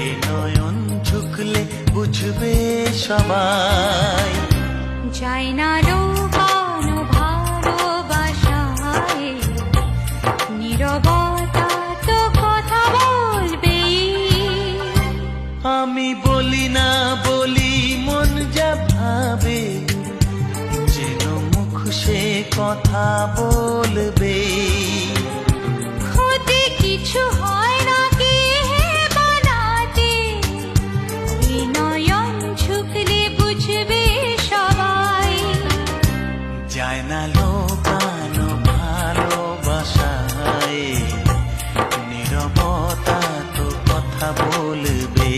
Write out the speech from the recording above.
এ নয়ন ঝুঁকলে বুঝবে সবাই। যায় না লুকানো ভালোবাসায়, নীরবতা তো কথা বলবেই। আমি বলি না বলি মন যা ভাবে, যেন মুখ সে কথা বলবে। ক্ষতি কিছু হয় না কি হে বানাতে, এ নয়ন ঝুঁকলে বুঝবে সবাই। যায় না লোকানো ভালোবাসায়, নীরবতা তো কথা বলবে।